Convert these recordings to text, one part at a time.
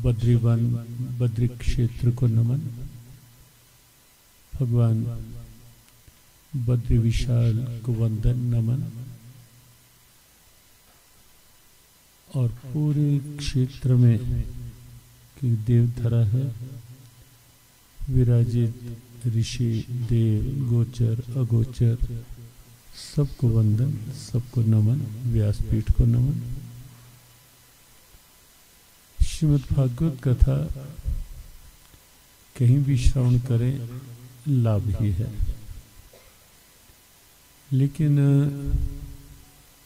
बद्रीवन बद्री क्षेत्र को नमन। भगवान बद्री विशाल को वंदन नमन। और पूरे क्षेत्र में की देवधरा है, विराजित ऋषि देव गोचर अगोचर सबको वंदन, सबको नमन। व्यासपीठ को नमन। श्रीमद् भागवत कथा कहीं भी श्रवण करें लाभ ही है, लेकिन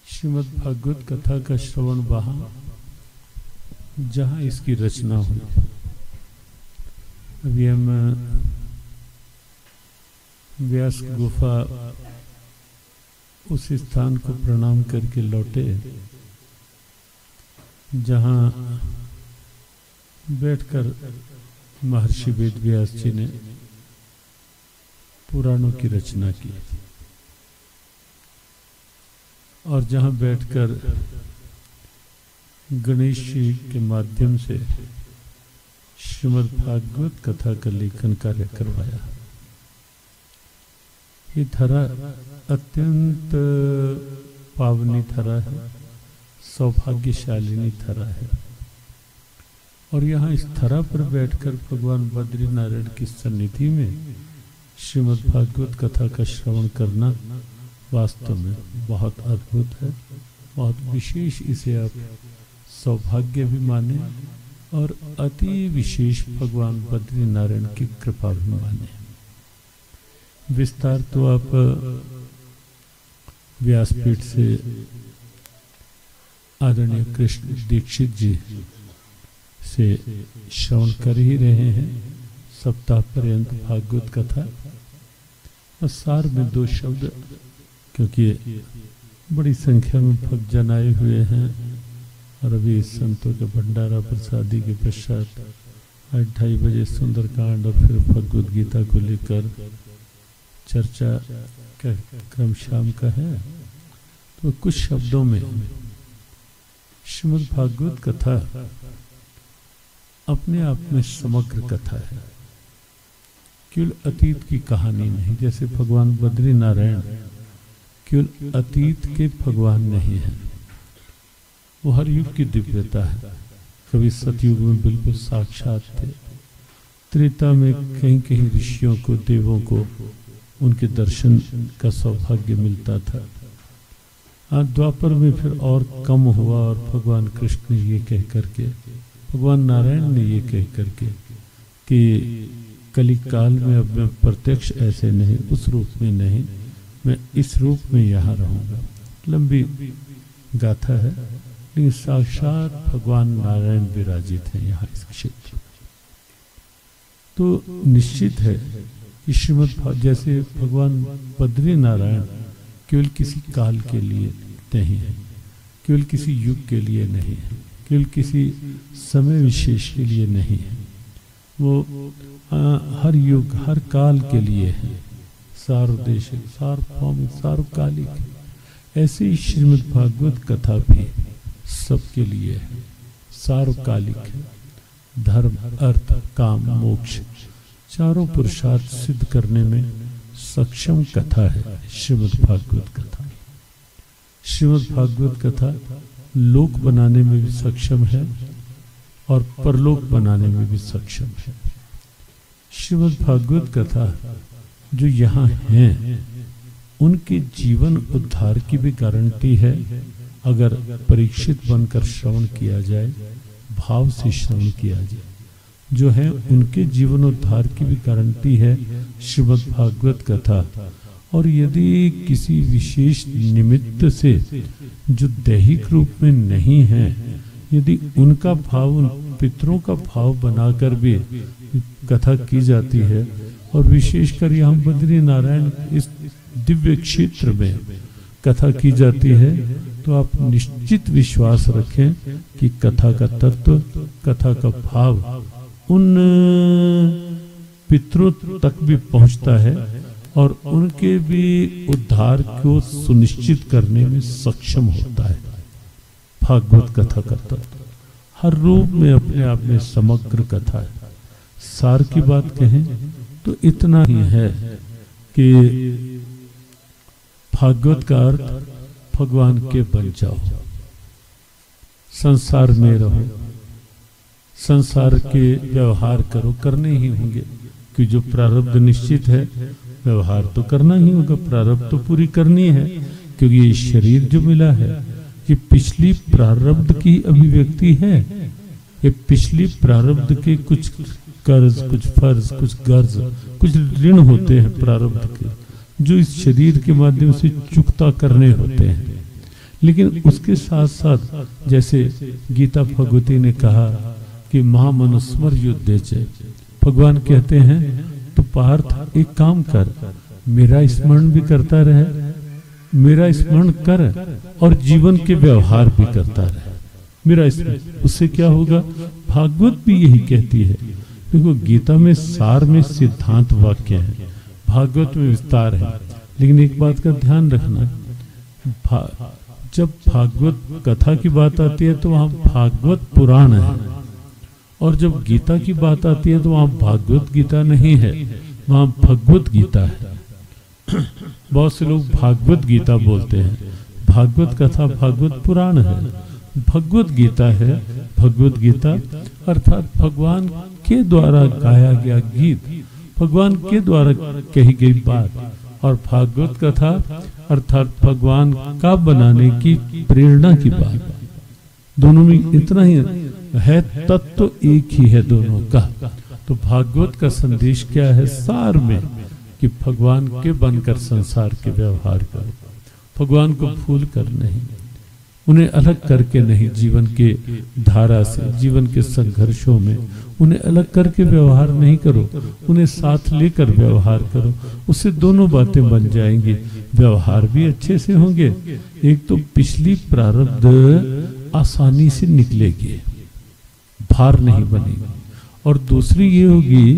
श्रीमद् भागवत कथा का श्रवण वहाँ जहाँ इसकी रचना हुई। अभी हम व्यास गुफा उस स्थान को प्रणाम करके लौटे जहाँ बैठकर महर्षि वेदव्यास जी ने पुराणों की रचना की, और जहाँ बैठकर गणेश जी के माध्यम से श्रीमद् भागवत कथा का लेखन कार्य करवाया। ये धरा अत्यंत पावनी धरा है, सौभाग्यशालिनी धरा है। और यहाँ इस धरा पर बैठकर भगवान बद्री नारायण की सन्निधि में श्रीमद् भागवत कथा का श्रवण करना वास्तव में बहुत अद्भुत है, बहुत विशेष। इसे आप सौभाग्य भी माने और अति विशेष भगवान बद्री नारायण की कृपा भी माने। विस्तार तो आप व्यासपीठ से आदरणीय कृष्ण दीक्षित जी से श्रवण कर ही रहे हैं सप्ताह पर्यंत भागवत कथा। और सार में 2 शब्द, क्योंकि बड़ी संख्या में भक्तजन आए हुए हैं और अभी संतों के भंडारा प्रसादी के पश्चात 2:30 बजे सुंदरकांड और फिर भगवद गीता को लेकर चर्चा का क्रम शाम का है। तो कुछ शब्दों में श्रीमद् भागवत कथा अपने आप में समग्र कथा है, केवल अतीत की कहानी नहीं। जैसे भगवान बद्री नारायण केवल अतीत के भगवान नहीं है, वो हर युग की दिव्यता है। कभी सतयुग में बिल्कुल साक्षात थे, त्रेता में कहीं कहीं ऋषियों को देवों को उनके दर्शन का सौभाग्य मिलता था। द्वापर में फिर और कम हुआ और भगवान कृष्ण ने ये कह करके, भगवान नारायण ने ये कह करके कि कलिक काल में अब मैं प्रत्यक्ष ऐसे नहीं, उस रूप में नहीं, मैं इस रूप में यहाँ रहूँगा। लंबी गाथा है, लेकिन साक्षात भगवान नारायण विराजित हैं यहाँ इस क्षेत्र। तो निश्चित है कि श्रीमद् जैसे भगवान बद्री नारायण केवल किसी काल के लिए नहीं है, केवल किसी युग के लिए नहीं है, केवल किसी समय विशेष के लिए नहीं है, वो हर युग हर काल के लिए है, सार्वदेशिक सार्वभौमिक सार्वकालिक है। ऐसे ही श्रीमद् भागवत कथा भी सबके लिए है, सार्वकालिक है। धर्म अर्थ काम मोक्ष चारों पुरुषार्थ सिद्ध करने में सक्षम कथा है श्रीमद् भागवत कथा। श्रीमद् भागवत कथा लोक बनाने में भी सक्षम है और परलोक बनाने में भी सक्षम है। श्रीमद् भागवत कथा जो यहाँ हैं उनके जीवन उद्धार की भी गारंटी है, अगर परीक्षित बनकर श्रवण किया जाए, भाव से श्रवण किया जाए। जो है उनके जीवनोद्धार की भी गारंटी है श्रीमद् भागवत कथा। और यदि किसी विशेष निमित्त से जो दैहिक रूप में नहीं है, यदि उनका भाव उन पितरों का भाव बनाकर भी कथा की जाती है, और विशेषकर यहाँ बद्री नारायण इस दिव्य क्षेत्र में कथा की जाती है, तो आप निश्चित विश्वास रखें कि कथा का तत्व, कथा का भाव उन पितरों तक भी पहुंचता है और उनके भी उद्धार को सुनिश्चित करने में सक्षम होता है भागवत कथा का तत्व। हर रूप में अपने आप में समग्र कथा है। सार की बात कहें तो इतना ही है कि भागवत का अर्थ भगवान के बन जाओ, संसार में रहो, संसार के व्यवहार करो, करने ही होंगे कि जो प्रारब्ध निश्चित है व्यवहार तो करना ही होगा, प्रारब्ध तो पूरी करनी है, क्योंकि ये शरीर जो मिला है ये पिछली प्रारब्ध की अभिव्यक्ति है। ये पिछली प्रारब्ध के कुछ कर्ज, कुछ फर्ज, कुछ गर्ज, कुछ ऋण होते हैं प्रारब्ध के, जो इस शरीर के माध्यम से चुकता करने होते हैं। लेकिन उसके साथ साथ जैसे गीता भगवती ने कहा कि महामनुस्मर युद्धे च, भगवान कहते हैं तो पार्थ एक काम कर, मेरा स्मरण भी करता रहे, मेरा स्मरण कर और जीवन के व्यवहार भी करता रहे, मेरा स्मरण। उससे क्या होगा? भागवत भी यही कहती है। देखो गीता में सार में सिद्धांत वाक्य है, भागवत में विस्तार है। लेकिन एक बात का ध्यान रखना, जब भागवत कथा की बात आती है तो वहां भागवत पुराण है, और जब गीता की बात आती है तो वहां भागवत गीता नहीं है, वहां भगवत गीता है। बहुत से लोग भागवत गीता बोलते हैं, भागवत कथा भागवत पुराण है, भगवत गीता है। भगवत गीता अर्थात भगवान के द्वारा गाया गया गीत, भगवान के द्वारा कही गई बात, और भागवत कथा अर्थात भगवान का बनाने की प्रेरणा की बात। दोनों में इतना ही है, तत्व तो एक ही है दोनों का। तो भागवत का संदेश क्या है सार में? कि भगवान के बनकर संसार के व्यवहार करो, भगवान को भूल कर नहीं, उन्हें अलग करके नहीं, जीवन के धारा से, जीवन के संघर्षों में उन्हें अलग करके व्यवहार नहीं करो, उन्हें साथ लेकर व्यवहार करो। उससे दोनों बातें बन जाएंगी, व्यवहार भी अच्छे से होंगे। एक तो पिछली प्रारब्ध आसानी से निकलेगी, भार नहीं बनेगी, और दूसरी ये होगी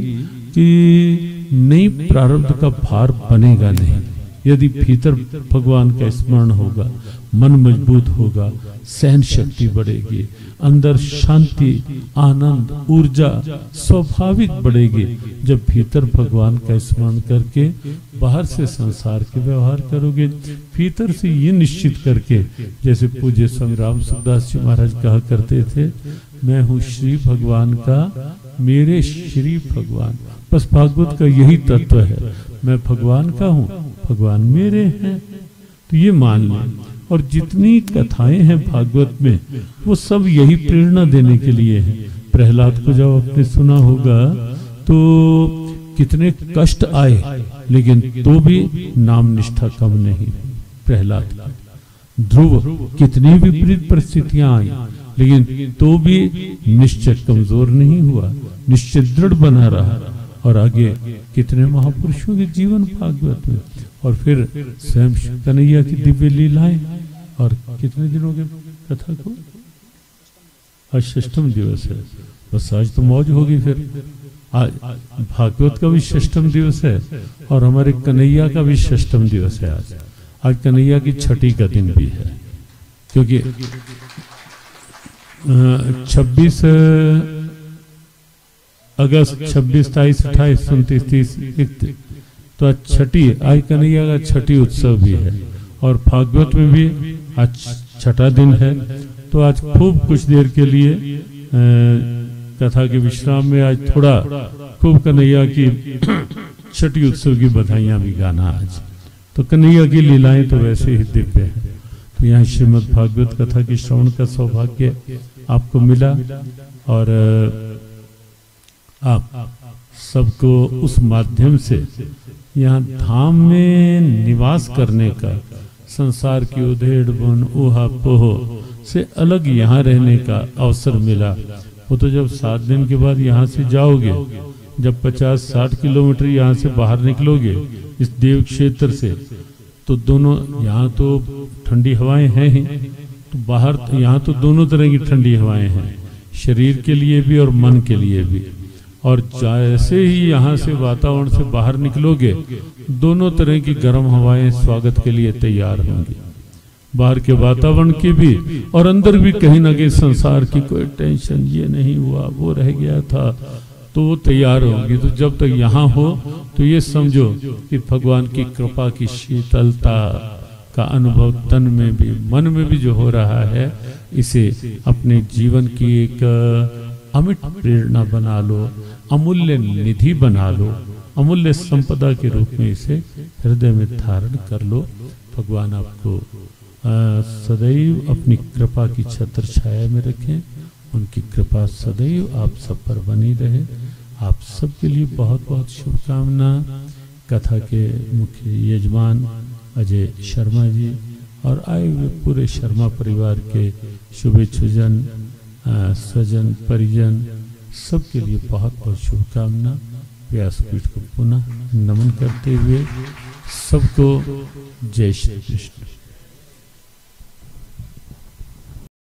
कि नई प्रारब्ध का भार बनेगा नहीं। यदि भीतर भगवान का स्मरण होगा, मन मजबूत होगा, सहन शक्ति बढ़ेगी, अंदर शांति, आनंद, ऊर्जा स्वाभाविक बढ़ेगी। जब भीतर भगवान का स्मरण करके बाहर से संसार के व्यवहार करोगे, भीतर से ये निश्चित करके, जैसे पूज्य स्वामी राम सुखदास जी महाराज कहा करते थे, मैं हूँ श्री भगवान का, मेरे श्री भगवान। बस भागवत का यही तत्व है, मैं भगवान का हूँ, भगवान मेरे हैं। तो ये मान लें। और जितनी कथाएं हैं भागवत में वो सब यही प्रेरणा देने के लिए है। प्रहलाद को जब आपने सुना होगा तो कितने कष्ट आए, लेकिन तो भी नाम निष्ठा कम नहीं प्रहलाद की। ध्रुव कितनी विपरीत परिस्थितियां आई, लेकिन तो भी निश्चय कमजोर नहीं हुआ, निश्चय दृढ़ बना रहा। और आगे कितने महापुरुषों के जीवन भागवत में, और फिर स्वयं कन्हैया की दिव्य लीलाएं। और कितने दिनों के कथा को? आज षष्ठम दिवस है, बस आज तो मौज होगी। फिर आज भागवत का भी षष्ठम दिवस है और हमारे कन्हैया का भी षष्ठम दिवस है। आज कन्हैया की छठी का दिन भी है, क्योंकि 26 अगस्त 26, 27, 28, 29, 30, 31 तो आज छठी, आज कन्हैया का छठी उत्सव भी है। और भागवत में भी आज छठा दिन है। तो आज खूब कुछ देर के लिए कथा के विश्राम में आज थोड़ा खूब कन्हैया की छठी उत्सव की बधाइयां भी गाना आज। तो कन्हैया की लीलाएं तो वैसे ही दिव्य है। तो यहाँ श्रीमद् भागवत कथा की श्रवण का सौभाग्य आपको मिला, और आप सबको उस माध्यम से यहाँ धाम में निवास करने का, संसार की उधेड़ बुन ऊहा पोह से अलग यहाँ रहने का अवसर मिला। वो तो जब 7 दिन के बाद यहाँ से जाओगे, जब 50-60 किलोमीटर यहाँ से बाहर निकलोगे इस देव क्षेत्र से, तो दोनों, यहाँ तो ठंडी हवाएं हैं ही, तो बाहर यहाँ तो दोनों तरह की ठंडी हवाएं हैं, शरीर के लिए भी और मन के लिए भी। और जैसे ही यहाँ से वातावरण से बाहर निकलोगे, दोनों तरह की गर्म हवाएं स्वागत के लिए तैयार होंगी। बाहर के वातावरण की भी और अंदर भी कहीं ना कहीं संसार की कोई टेंशन, ये नहीं हुआ, वो रह गया था, तो वो तैयार होंगी। तो जब तक यहाँ हो तो ये समझो कि भगवान की कृपा की शीतलता का अनुभव तन में भी मन में भी जो हो रहा है, इसे अपने जीवन की एक अमिट प्रेरणा बना लो, अमूल्य निधि बना लो, अमूल्य संपदा के रूप में इसे हृदय में धारण कर लो। भगवान आपको सदैव अपनी कृपा की छत्र छाया में रखें, उनकी कृपा सदैव आप सब पर बनी रहे। आप सबके लिए बहुत बहुत शुभकामना। कथा के मुख्य यजमान अजय शर्मा जी और आए हुए पूरे शर्मा परिवार के शुभेच्छुजन, स्वजन, परिजन, सबके लिए बहुत बहुत शुभकामना। व्यासपीठ को पुनः नमन करते हुए सबको जय श्री कृष्ण।